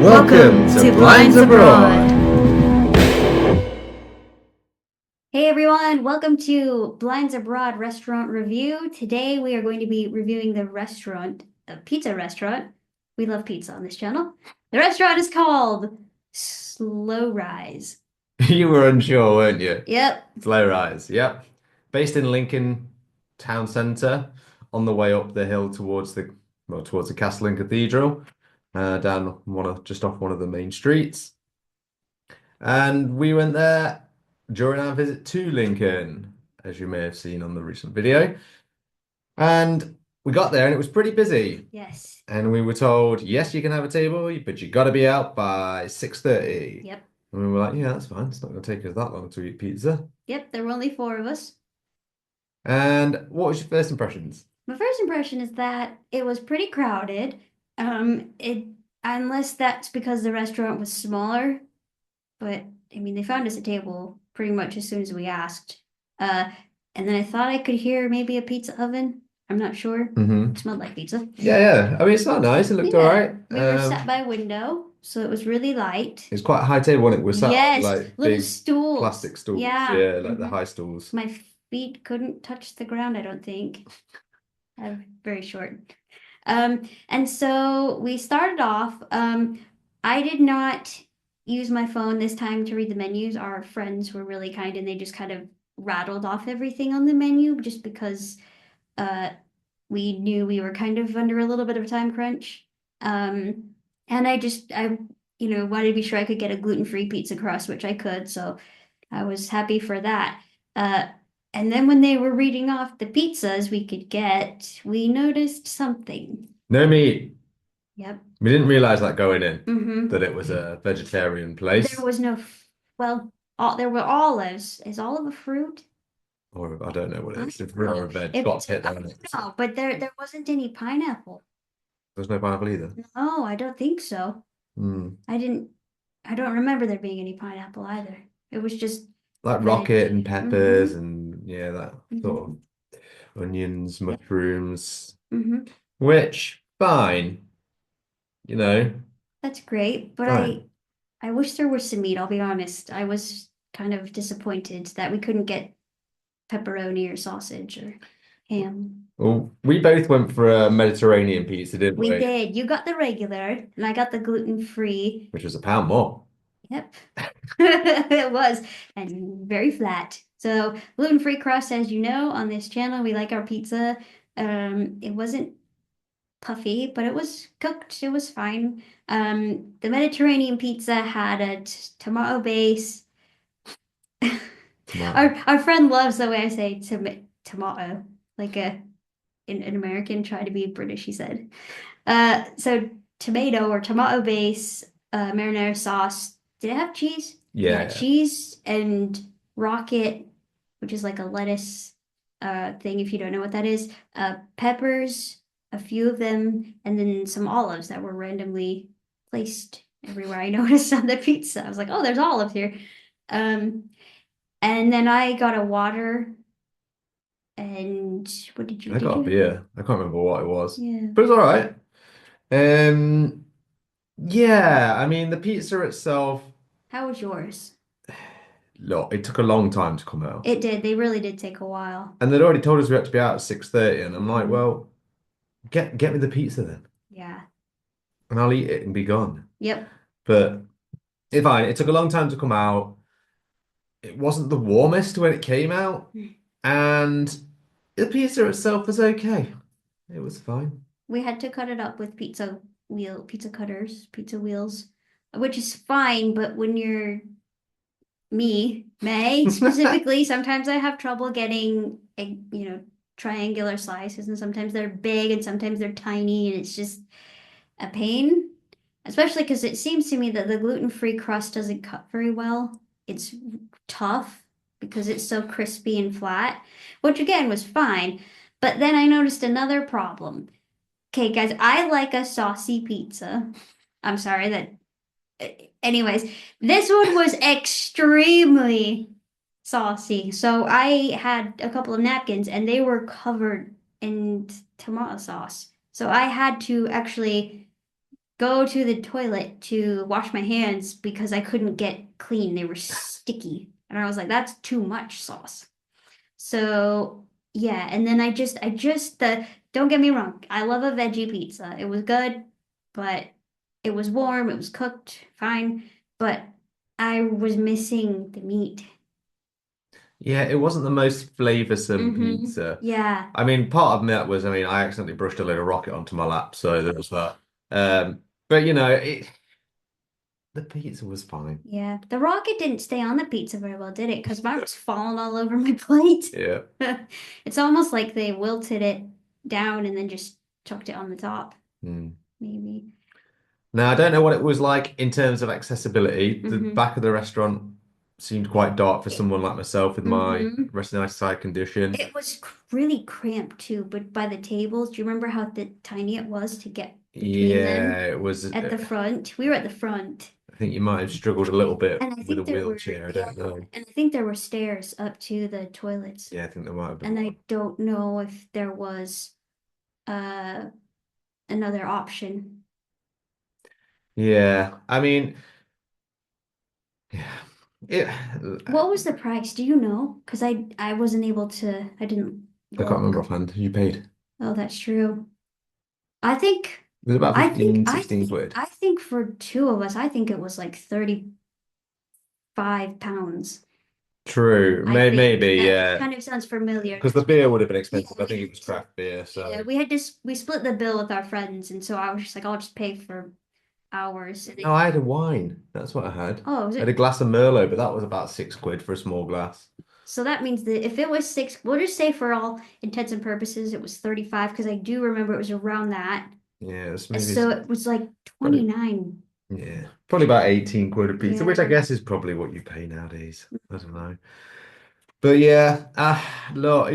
Welcome to Blinds Abroad. Hey everyone, welcome to Blinds Abroad restaurant review. Today we are going to be reviewing the restaurant, a pizza restaurant. We love pizza on this channel. The restaurant is called Slow Rise. You were unsure, weren't you? Yep. Slow Rise, yep. Based in Lincoln town centre, on the way up the hill towards the castle and cathedral, down just off one of the main streets. And we went there during our visit to Lincoln, as you may have seen on the recent video. And we got there and it was pretty busy. Yes. And we were told, yes, you can have a table, but you got to be out by 6:30. Yep. And we were like, yeah, that's fine. It's not going to take us that long to eat pizza. Yep, there were only 4 of us. And what was your first impressions? My first impression is that it was pretty crowded. Unless that's because the restaurant was smaller, but I mean, they found us a table pretty much as soon as we asked. And then I thought I could hear maybe a pizza oven. I'm not sure. Mm-hmm. It smelled like pizza. Yeah. I mean, it's not nice. It looked all right. We were sat by a window, so it was really light. It's quite a high table, wasn't it? We're sat Yes, like little big stools. plastic stools. Yeah. Like the high stools. My feet couldn't touch the ground, I don't think. I'm very short. And so we started off. I did not use my phone this time to read the menus. Our friends were really kind and they just kind of rattled off everything on the menu just because we knew we were kind of under a little bit of a time crunch. And I wanted to be sure I could get a gluten-free pizza crust, which I could, so I was happy for that. And then when they were reading off the pizzas we could get, we noticed something. No meat. Yep. We didn't realize that going in, Mm-hmm. that it was a vegetarian place. There was no, there were olives. Is olive a fruit? Or I don't know what it is. It's fruit or a veg. Got hit down it. No, but there wasn't any pineapple. There's no pineapple either. No, I don't think so. I don't remember there being any pineapple either. It was just like rocket and peppers and that sort of onions, mushrooms, which fine, That's great, but fine. I wish there was some meat, I'll be honest. I was kind of disappointed that we couldn't get pepperoni or sausage or ham. Well, we both went for a Mediterranean pizza, didn't we? We did. You got the regular, and I got the gluten-free. Which was £1 more. Yep. It was, and very flat. So gluten-free crust, as you know, on this channel, we like our pizza. It wasn't puffy, but it was cooked. It was fine. The Mediterranean pizza had a tomato base. Our friend loves the way I say tomato, like an American try to be British, he said. So tomato or tomato base, marinara sauce. Did it have cheese? Yeah. Cheese and rocket, which is like a lettuce thing if you don't know what that is. Peppers, a few of them, and then some olives that were randomly placed everywhere I noticed on the pizza. I was like, oh, there's olives here. And then I got a water. And what did you? I got a beer. I can't remember what it was. Yeah. But it's all right. Yeah, I mean the pizza itself. How was yours? Look, it took a long time to come out. It did. They really did take a while. And they'd already told us we had to be out at 6:30, and I'm like, well, get me the pizza then. Yeah. And I'll eat it and be gone. Yep. But it took a long time to come out. It wasn't the warmest when it came out, and the pizza itself was okay. It was fine. We had to cut it up with pizza cutters, pizza wheels, which is fine, but when you're May specifically, sometimes I have trouble getting triangular slices, and sometimes they're big and sometimes they're tiny, and it's just a pain, especially because it seems to me that the gluten-free crust doesn't cut very well. It's tough because it's so crispy and flat, which again was fine. But then I noticed another problem. Okay, guys, I like a saucy pizza. I'm sorry that. Anyways, this one was extremely saucy. So I had a couple of napkins and they were covered and tomato sauce. So I had to actually go to the toilet to wash my hands because I couldn't get clean. They were sticky. And I was like, that's too much sauce. So yeah, and then don't get me wrong, I love a veggie pizza. It was good, but it was warm, it was cooked, fine, but I was missing the meat. Yeah, it wasn't the most flavoursome pizza. Yeah. I mean, part of that was, I mean, I accidentally brushed a little rocket onto my lap, so there was that. But you know, the pizza was fine. Yeah. The rocket didn't stay on the pizza very well, did it? Because mine was falling all over my plate. Yeah. It's almost like they wilted it down and then just chucked it on the top, Mm. maybe. Now, I don't know what it was like in terms of accessibility. The Mm-hmm. back of the restaurant seemed quite dark for someone like myself with my Mm-hmm. resting eye condition. It was really cramped too, but by the tables, do you remember how tiny it was to get between them Yeah, it was. at the front? We were at the front. I think you might have struggled a little bit And I with a think there were, wheelchair. I yeah, don't know. and I think there were stairs up to the toilets. Yeah, I think there might have been And I one. don't know if there was uh another option. Yeah, I mean, yeah, it. What was the price? Do you know? Because I wasn't able to, I didn't I can't remember look. offhand. You paid. Oh, that's true. I think It was about I think 15, I 16 think quid. I think for two of us, I think it was like 35 pounds. True. I think Maybe, that yeah. kind of sounds familiar. Because the beer would have been Yeah, expensive. I think it was craft beer, so. yeah, we split the bill with our friends, and so I was just like, I'll just pay for ours. And No, I had a wine. That's what I had. oh, was I had a it? glass of Merlot, but that was about 6 quid for a small glass. So that means that if it was six, we'll just say for all intents and purposes, it was 35 because I do remember it was around that. Yeah, it was And maybe so it was like probably 29. yeah, probably about 18 quid a pizza, which I Yeah. guess is probably what you pay nowadays. I don't know. But yeah, look,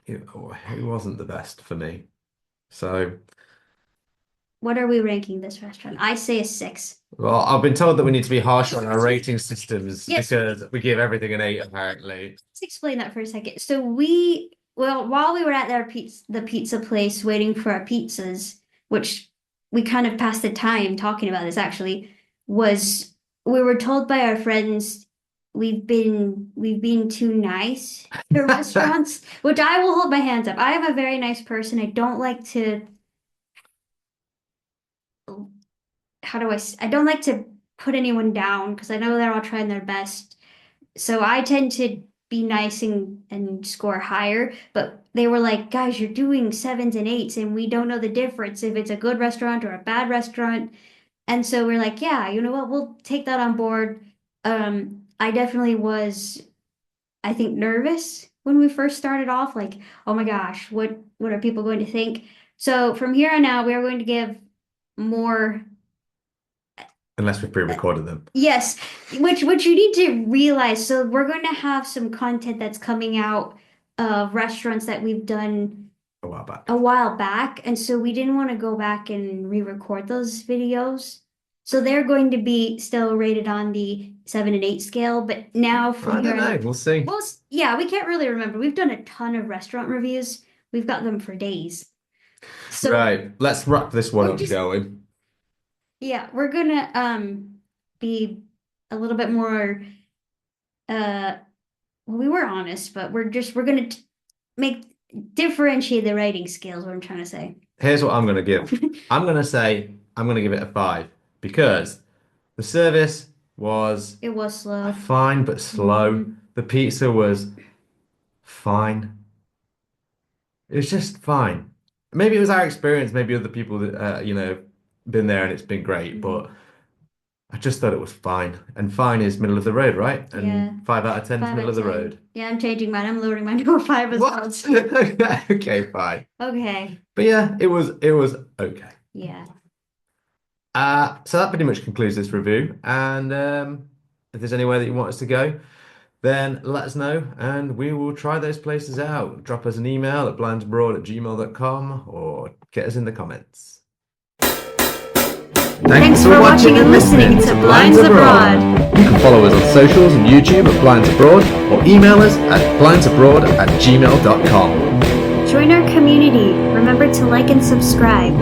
it wasn't the best for me. So, What are we ranking this restaurant? I say a 6. well, I've been told that we need to be harsh on our rating systems Yes. because we give everything an 8, apparently. Let's explain that for a second. So well, while we were at the pizza place waiting for our pizzas, which we kind of passed the time talking about this actually, was we were told by our friends we've been too nice to restaurants, which I will hold my hands up. I am a very nice person. I don't like to, I don't like to put anyone down because I know they're all trying their best. So I tend to be nice and score higher, but they were like, guys, you're doing 7s and 8s, and we don't know the difference if it's a good restaurant or a bad restaurant. And so we're like, yeah, you know what? We'll take that on board. I definitely was, I think, nervous when we first started off, like, oh my gosh, what are people going to think? So from here on out, we are going to give more. Unless we pre-recorded them Yes, which you need to realize. So we're going to have some content that's coming out of restaurants that we've done a while back. a while back, and so we didn't want to go back and re-record those videos. So they're going to be still rated on the 7 and 8 scale, but now I from don't here on, know. We'll see. well, yeah, we can't really remember. We've done a ton of restaurant reviews. We've got them for days. So Right, let's wrap this one up going. yeah, we're gonna be a little bit more well, we were honest, but we're gonna make differentiate the rating scales, what I'm trying to say. Here's what I'm going to give. I'm going to give it a 5 because the service was It was slow. fine but slow. Mhm. The pizza was fine. It was just fine. Maybe it was our experience. Maybe other people that been there and it's been great, but I just thought it was fine. And fine is middle of the road, right? And Yeah. 5 out of 10 is 5 middle out of the of 10. road. Yeah, I'm changing mine. I'm lowering mine to a 5 as well. What? Okay, fine. Okay. But yeah, it was okay. Yeah. So that pretty much concludes this review. And if there's anywhere that you want us to go, then let us know and we will try those places out. Drop us an email at blindsabroad@gmail.com or get us in the comments. Thanks for watching and listening to Blinds Abroad. You can follow us on socials and YouTube at Blinds Abroad or email us at blindsabroad@gmail.com. Join our community. Remember to like and subscribe.